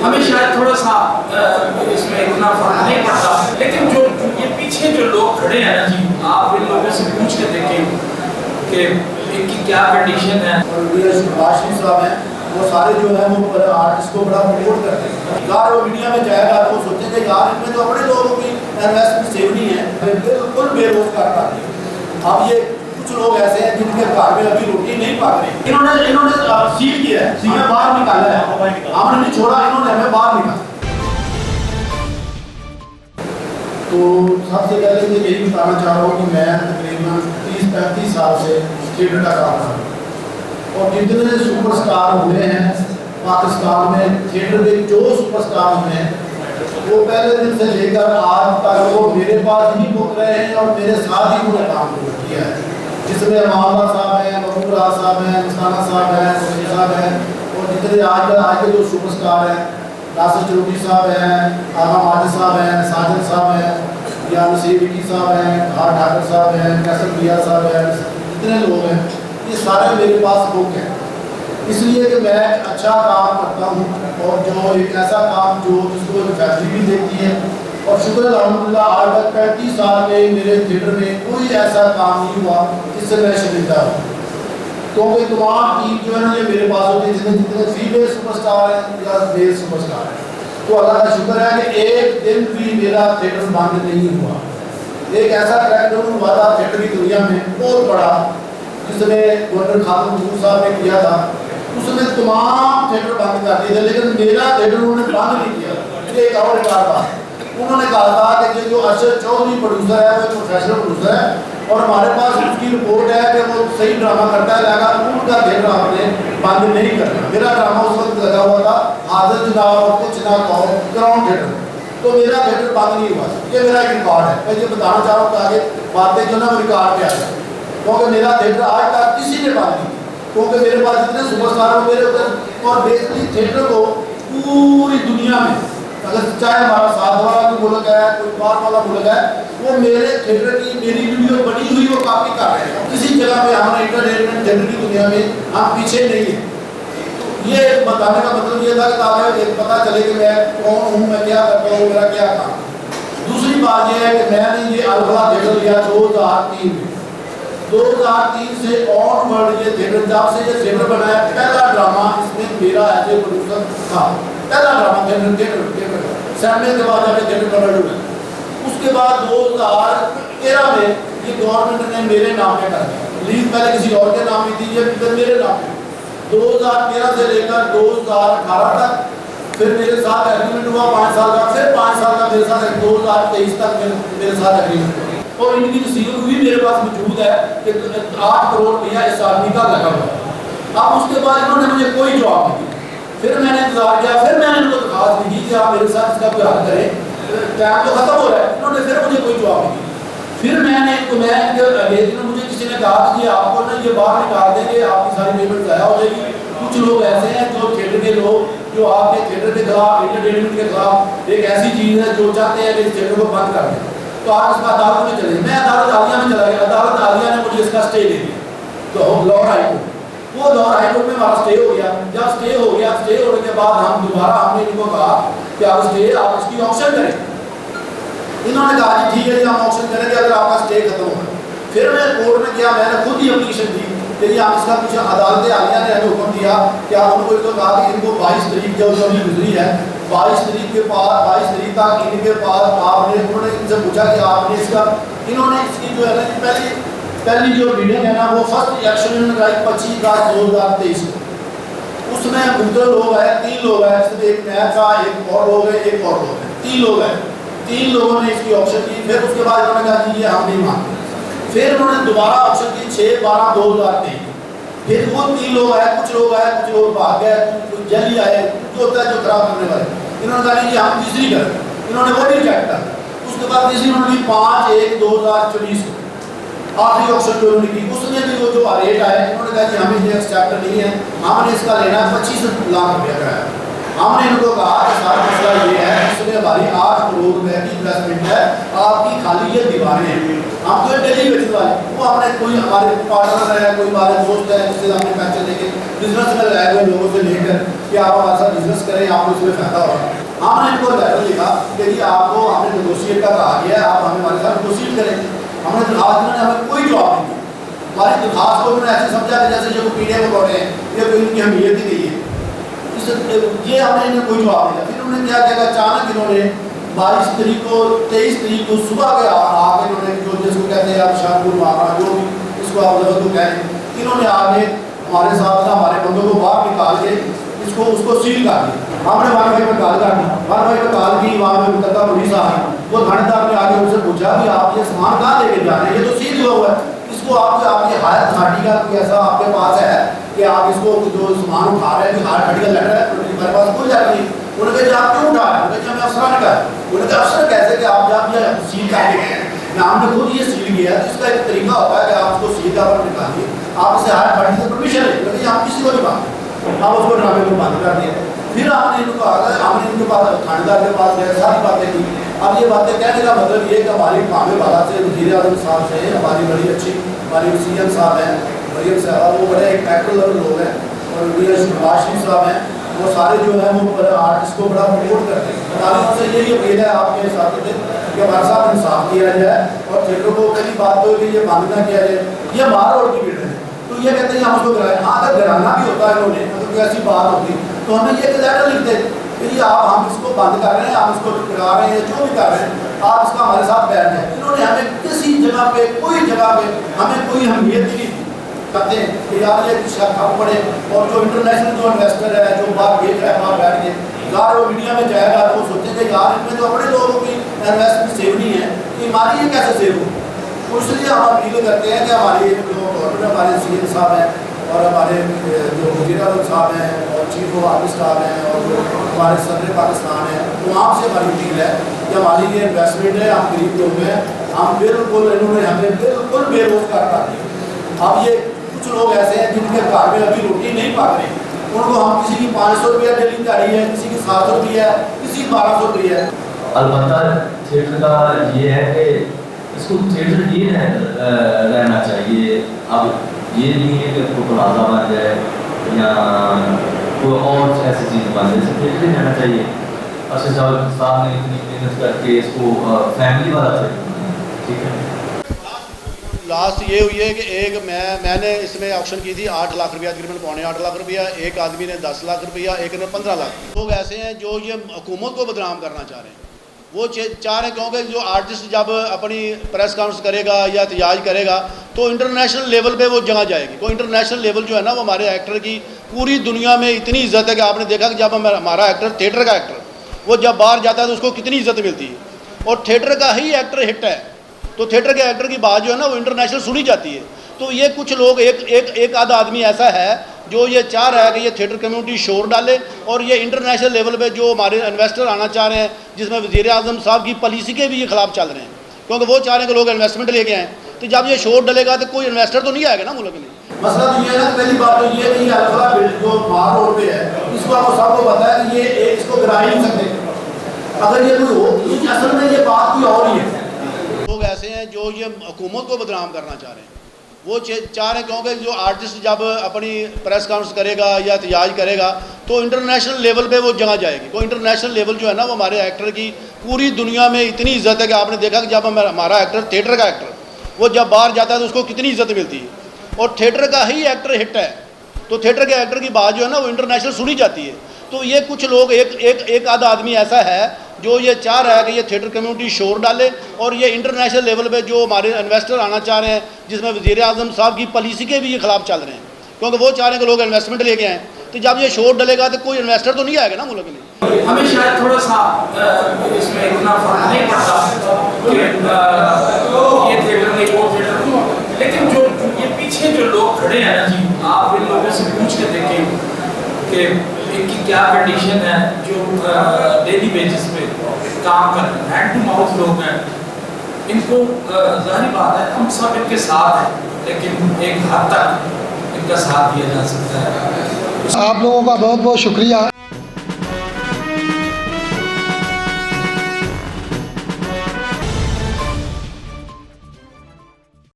ہمیں شاید تھوڑا سا اس میں اتنا فرق نہیں پڑتا، لیکن جو یہ پیچھے جو لوگ کھڑے ہیں نا جی، آپ ان لوگوں سے پوچھ کے دیکھیں کہ ان کی کیا کنڈیشن ہے. اور شباز صاحب ہیں، وہ سارے جو ہیں وہ آرٹسٹ کو بڑا پروموٹ کرتے ہیں. یار وہ میڈیا میں جائے گا تو سوچیں گے یار ان میں تو اپنے لوگوں کی انویسٹمنٹ سیو نہیں ہے، بالکل بے روزگار کر رہے ہیں. اب یہ کچھ لوگ ایسے ہیں جن کے گھر میں ابھی روٹی نہیں پک رہی، انہوں نے سیل کیا ہے، سیل باہر نکالا ہے، ہم نے نہیں چھوڑا، انہوں نے ہمیں باہر نکالا. تو سب سے پہلے میں یہی بتانا چاہ رہا ہوں کہ میں تقریباً 30-35 سال سے تھیٹر کا کام کر رہا ہوں، اور جتنے سپر سٹار ہوئے ہیں پاکستان میں تھیٹر کے، جو سپر سٹار ہوئے ہیں وہ پہلے دن سے لے کر آج تک وہ میرے پاس ہی بک رہے ہیں اور میرے ساتھ ہی انہوں نے کام کیا ہے. جس میں محمد صاحب ہیں، مقبول راز صاحب ہیں، مستانہ صاحب ہیں، سنی صاحب ہیں، اور جتنے آج کے جو سپر سٹار ہیں، ناصر چلوٹی صاحب ہیں، آغا ماجد صاحب ہیں، ساجد صاحب ہیں، یا نصیر وکی صاحب ہیں، خان ڈھاکر صاحب ہیں، کیسر بیا صاحب ہیں، جتنے لوگ ہیں یہ سارے میرے پاس بک ہیں. اس لیے کہ میں ایک اچھا کام کرتا ہوں، اور جو ایک ایسا کام جو جس کو فیملی بھی دیکھتی ہے. اور شکر الحمدللہ آج تک 35 سال میں میرے تھیٹر میں کوئی ایسا کام نہیں ہوا جس سے میں شرمندہ ہوں. کیونکہ تمام ٹیم جو ہے نا یہ میرے پاس ہوتی ہے، جتنے فیمیل سپر سٹار ہیں یا میل سپر سٹار ہیں. تو اللہ کا شکر ہے کہ ایک دن بھی میرا تھیٹر بند نہیں ہوا. ایک ایسا کریک ڈاؤن ہوا تھا تھیٹر کی دنیا میں بہت بڑا، جس نے گورنر خاتون حضور صاحب نے کیا تھا. اس نے تمام تھیٹر بند کر دیے تھے، لیکن میرا تھیٹر انہوں نے بند نہیں کیا. یہ ایک اور ریکارڈ تھا. انہوں نے کہا تھا کہ یہ جو ارشد چودھری پروڈیوسر ہے وہ پروفیشنل پروڈیوسر ہے، اور ہمارے پاس اس کی رپورٹ ہے کہ وہ صحیح ڈرامہ کرتا ہے، لہٰذا ان کا تھیٹر آپ نے بند نہیں کرنا. میرا ڈرامہ اس وقت لگا ہوا تھا حاضر جناب اور کچھ نہ کہو گراؤنڈ تھیٹر، تو میرا تھیٹر بند نہیں ہوا. یہ میرا ایک ریکارڈ ہے، میں یہ بتانا چاہ رہا ہوں تاکہ باتیں جو نا وہ ریکارڈ پہ آ جائیں. کیونکہ میرا تھیٹر آج تک کسی نے بند نہیں کیا، کیونکہ میرے پاس اتنے سپر اسٹار ہو میرے ادھر. اور بیسکلی تھیٹر کو پوری دنیا میں اگر چاہے ہمارا ساتھ والا کوئی ملک ہے، کوئی باہر والا ملک ہے، وہ میرے تھیٹر کی میری ویڈیو بنی ہوئی وہ کاپی کر رہے ہیں. کسی جگہ پہ ہمارے انٹرٹینمنٹ تھیٹر کی دنیا میں ہم پیچھے نہیں ہیں. یہ بتانے کا مطلب یہ تھا کہ تاکہ ایک پتہ چلے کہ میں کون ہوں، میں کیا کرتا ہوں، میرا کیا کام. دوسری بات یہ ہے کہ میں نے یہ الفلا تھیٹر لیا 2003 میں. 2003 سے آن ورڈ یہ تھیٹر، جب سے یہ تھیٹر بنا ہے پہلا ڈرامہ اس میں میرا ایز اے پروڈیوسر تھا. پہلا ڈرامہ تھیٹر سیمنے کے بعد جا کے تھیٹر کنورٹ ہوا. اس کے بعد 2013 میں یہ گورنمنٹ نے میرے نام پہ کر دیا. ریلیز پہلے کسی اور کے نام پہ تھی، یہ پھر میرے نام پہ. 2013 سے لے کر 2018 تک پھر میرے ساتھ ایگریمنٹ ہوا 5 سال کا، پھر 5 سال کا میرے ساتھ 2023 تک میرے ساتھ ایگریمنٹ ہوا. اور ان کی رسید بھی میرے پاس موجود ہے کہ 8 کروڑ روپیہ اس آدمی کا لگا ہوا ہے. اب اس کے بعد انہوں نے مجھے کوئی جواب نہیں دیا. پھر میں نے انتظار کیا، پھر میں نے ان کو درخواست دی کہ آپ میرے ساتھ اس کا کوئی حل کریں، ٹائم تو ختم ہو رہا ہے. انہوں نے پھر مجھے کوئی جواب نہیں دیا. پھر میں نے مجھے کسی نے کہا کہ آپ کو نا یہ باہر نکال دیں گے، آپ کی ساری پیمنٹ ضائع ہو جائے گی. کچھ لوگ ایسے ہیں جو تھیٹر کے لوگ جو آپ کے تھیٹر کے خلاف، انٹرٹینمنٹ کے خلاف ایک ایسی چیز ہے جو چاہتے ہیں کہ اس تھیٹر کو بند کر دیں. تو آپ اس کا عدالت میں چلے. میں عدالت عالیہ میں چلا گیا. عدالت عالیہ نے مجھے اس کا اسٹے دے دیا. تو لاہور ہائی کورٹ، وہ لاہور ہائی کورٹ میں ہمارا اسٹے ہو گیا. جب اسٹے ہو گیا، اسٹے ہونے کے بعد ہم دوبارہ ہم نے ان کو کہا کہ آپ اسٹے، آپ اس کی آپشن کریں. انہوں نے کہا جی ٹھیک ہے جی ہم آپشن کریں گے اگر آپ کا اسٹے ختم ہوگا. پھر میں کورٹ میں گیا، میں نے خود ہی اپلیکیشن دی کہ یہ آپ اس کا کچھ عدالت عالیہ نے ہمیں حکم دیا کہ آپ ان کو ایک تو کہا کہ ان کو 22 تاریخ جو ابھی گزری ہے، 22 تاریخ کے بعد 22 تاریخ تک ان کے پاس آپ نے، انہوں نے ان سے پوچھا کہ آپ نے اس کا، انہوں نے اس کی جو ہے نا پہلی جو میٹنگ ہے نا وہ فرسٹ ایکشن 25/10/2023 کو. اس میں مختلف لوگ ہیں، 3 لوگ ہیں، اس میں ایک میں تھا، ایک اور لوگ ہیں، ایک اور لوگ ہیں، 3 لوگ ہیں. 3 لوگوں نے اس کی آپشن کی. پھر اس کے بعد انہوں نے کہا کہ یہ ہم نہیں مانتے. پھر انہوں نے دوبارہ آپشن کی 6/12/2023. پھر وہ 3 لوگ آئے، کچھ لوگ بھاگ گئے، کچھ جلدی آئے، جو ہوتا ہے جو خراب کرنے والے. انہوں نے کہا کہ ہم تیسری کریں. انہوں نے وہ بھی ریجیکٹ کر. اس کے بعد تیسری انہوں نے 5/1/2024 کو آخری آپشن جو انہوں نے کی. اس میں بھی وہ جو ریٹ آئے انہوں نے کہا کہ ہم اس میں ایکسپٹ نہیں ہے، ہم نے اس کا لینا ہے 25 لاکھ روپیہ کا ہے. ہم نے ان کو کہا کہ سارا مسئلہ یہ ہے اس میں ہماری 8 کروڑ روپے کی انویسٹمنٹ ہے، آپ کی خالی یہ دیواریں ہیں. ہم تو ڈیلی بیسس والے، وہ ہم نے کوئی ہمارے پارٹنر ہے، کوئی ہمارے دوست ہے جس سے ہم نے پیسے دے کے बिजनेस में लाए हुए लोगों से लेकर कि आप हमारे साथ बिजनेस करें, आपको इसमें फायदा होगा। हमने इनको लेटर लिखा कि जी आपको हमने नेगोशिएट का कहा गया है, आप हमारे साथ नेगोशिएट करें। हमने दरखास्त में हमें कोई जवाब नहीं दिया। हमारी दरखास्त को उन्होंने ऐसे समझा कि जैसे ये कोई पीढ़िया को पढ़े हैं, ये कोई इनकी अहमियत ही नहीं है। ये हमने इन्हें कोई जवाब नहीं दिया। फिर उन्होंने क्या किया, अचानक इन्होंने 22 तारीख को 23 तारीख को सुबह के आके इन्होंने जो जिसको कहते हैं आप शाहपुर मारा जो भी इसको आप लोगों को कहें, इन्होंने आगे हमारे साथ ना हमारे बंदों को बाहर निकाल के इसको उसको सील कर दिया। हमने वन भाई पर कॉल कर दी, वन भाई पर कॉल की, वहाँ पे मुतलका पुलिस आ गई। वो थानेदार ने आगे उनसे पूछा कि आप ये सामान कहाँ लेके जा रहे हैं, ये तो सील हुआ हुआ है, इसको आपकी हायर अथॉरिटी का कोई ऐसा आपके पास है कि आप इसको जो सामान उठा रहे हैं कि हायर अथॉरिटी का लेटर है, मेरे पास कोई लेटर नहीं। उन्होंने कहा आप क्यों उठा रहे हैं, उन्होंने कहा मैं अफसर ने कहा। उन्होंने कहा अफसर कैसे कि आप जब ये सील कर गए हैं, हमने खुद ये सील किया है, तो इसका एक तरीका होता है कि आप उसको सील का निकालिए, आप इसे हायर अथॉरिटी से परमिशन लें, क्योंकि आप किसी को नहीं मांगते। आप उसको ड्रामे को बंद कर दिया। फिर आपने इनको कहा, हमने इनके पास थानेदार के पास गए, सारी बातें की। अब ये बातें कहने का मतलब ये कि हमारी कामे वाला से वज़ीर आज़म साहब से हमारी बड़ी अच्छी, हमारी सीएम साहब हैं मरियम साहब, वो बड़े एक एक्टर लेवल लोग हैं, और शहबाज शरीफ साहब हैं, वो सारे जो हैं वो आर्टिस्ट को बड़ा प्रमोट करते हैं। हमारी उनसे यही अपील है आपके साथ कि हमारे साथ इंसाफ किया जाए और थिएटर को पहली बात तो कि ये बंद ना किया जाए, ये हमारा रोड की भीड़ है। तो ये कहते हैं हम उसको गिराए, हाँ अगर गिराना भी होता है इन्होंने, मतलब कोई ऐसी बात होती तो हमें ये लेटर लिखते कि जी आप हम इसको बंद कर रहे हैं, आप इसको गिरा रहे हैं, जो भी कर रहे हैं, आप इसका हमारे साथ बैठ जाए। इन्होंने हमें किसी जगह पे, कोई जगह पे हमें कोई अहमियत ही नहीं कहते हैं कि यार ये ठप पड़े। और जो इंटरनेशनल जो इन्वेस्टर है, जो बाहर देख रहा है, बाहर बैठ के यार वो मीडिया में जाएगा तो सोचेंगे यार इनमें तो अपने लोगों की इन्वेस्टमेंट सेव नहीं है, कि हमारी ये कैसे सेव हो। इसलिए हम अपील करते हैं कि हमारी जो गवर्नमेंट, हमारे सीएम साहब हैं और हमारे जो वज़ीर आज़म साहब हैं और चीफ ऑफ आर्मी साहब हैं और जो हमारे सदर पाकिस्तान हैं, तो आपसे हमारी अपील है कि हमारी ये इन्वेस्टमेंट है, हम गरीब लोग हैं, हम बिल्कुल इन्होंने हमें बिल्कुल बेरोजगार कर दिया। अब ये कुछ लोग ऐसे हैं जिनके घर में अभी रोटी नहीं पक रही, उनको हम किसी की 500 रुपया डेली दिहाड़ी है, किसी की 700 रुपया है, किसी की 1200 रुपया है। अलबत्ता थिएटर का ये है कि इसको थिएटर ही रहना चाहिए। अब ये नहीं है कि कोई प्लाजा बन जाए या कोई और ऐसी चीज़ बन जाए, सिर्फ थिएटर ही रहना चाहिए। अर्शद साहब ने इतनी मेहनत करके इसको फैमिली वाला थिएटर बनाया, ठीक है। लास्ट ये हुई है कि मैंने इसमें ऑप्शन की थी 8 लाख रुपया, तकरीबन 7.25 लाख रुपया, एक आदमी ने 10 लाख रुपया, एक ने 15 लाख। लोग ऐसे हैं जो ये हुकूमत को बदनाम करना चाह रहे हैं। वो चाह रहे हैं क्योंकि जो आर्टिस्ट जब अपनी प्रेस कॉन्फ्रेंस करेगा या एहतजाज करेगा तो इंटरनेशनल लेवल पे वो जगह जाएगी। कोई इंटरनेशनल लेवल जो है ना, वो हमारे एक्टर की पूरी दुनिया में इतनी इज्जत है कि आपने देखा कि जब हमारा एक्टर, थिएटर का एक्टर, वो जब बाहर जाता है तो उसको कितनी इज्जत मिलती है। और थिएटर का ही एक्टर हिट है तो थिएटर के एक्टर की बात जो है ना वो इंटरनेशनल सुनी जाती है। तो ये कुछ लोग एक आधा आदमी ऐसा है जो ये चाह रहा है कि ये थिएटर कम्युनिटी शोर डाले और ये इंटरनेशनल लेवल पे जो हमारे इन्वेस्टर आना चाह रहे हैं, जिसमें वज़ीर आज़म साहब की पॉलिसी के भी ये खिलाफ चल रहे हैं, क्योंकि वो चाह रहे हैं कि लोग इन्वेस्टमेंट लेके आएँ। तो जब ये शोर डलेगा तो कोई इन्वेस्टर तो नहीं आएगा ना मुल्क में। मसला तो ये है ना, पहली बात तो ये कि ये अलफला बिल्ड जो मार रोड पे है, इसको आपको सबको पता है कि ये इसको गिरा ही नहीं सकते। अगर ये कोई हो, असल में ये बात कोई और ही है। लोग ऐसे हैं जो ये हुकूमत को बदनाम करना चाह रहे हैं। वो चाह रहे हैं क्योंकि जो आर्टिस्ट जब अपनी प्रेस कॉन्फ्रेंस करेगा या एहतजाज करेगा तो इंटरनेशनल लेवल पे वो जगह जाएगी। कोई इंटरनेशनल लेवल जो है ना, वो हमारे एक्टर की पूरी दुनिया में इतनी इज्जत है कि आपने देखा कि जब हमारा एक्टर, थिएटर का एक्टर, वो जब बाहर जाता है तो उसको कितनी इज्जत मिलती है। और थिएटर का ही एक्टर हिट है तो थिएटर के एक्टर की बात जो है ना वो इंटरनेशनल सुनी जाती है। तो ये कुछ लोग एक आधा आदमी ऐसा है जो ये चाह रहा है कि ये थिएटर कम्युनिटी शोर डाले और ये इंटरनेशनल लेवल पे जो हमारे इन्वेस्टर आना चाह रहे हैं, जिसमें वज़ीर आज़म साहब की पॉलिसी के भी ये खिलाफ चल रहे हैं, क्योंकि वो चाह रहे हैं कि लोग इन्वेस्टमेंट लेके आएँ। तो जब ये शोर डलेगा तो कोई इन्वेस्टर तो नहीं आएगा ना मुल्क में। हमें शायद थोड़ा सा इसमें इतना फर्क नहीं पड़ता कि ये थिएटर नहीं वो थिएटर, लेकिन जो ये पीछे जो लोग खड़े हैं ना जी, आप इन लोगों से पूछ के देखें कि इनकी क्या कंडीशन है, जो डेली बेसिस पे काम कर रहे हैं, हैंड टू माउथ लोग हैं। इनको ज़ाहिर बात है हम सब इनके साथ हैं, लेकिन एक हद तक इनका साथ दिया जा सकता है। आप लोगों का बहुत बहुत शुक्रिया।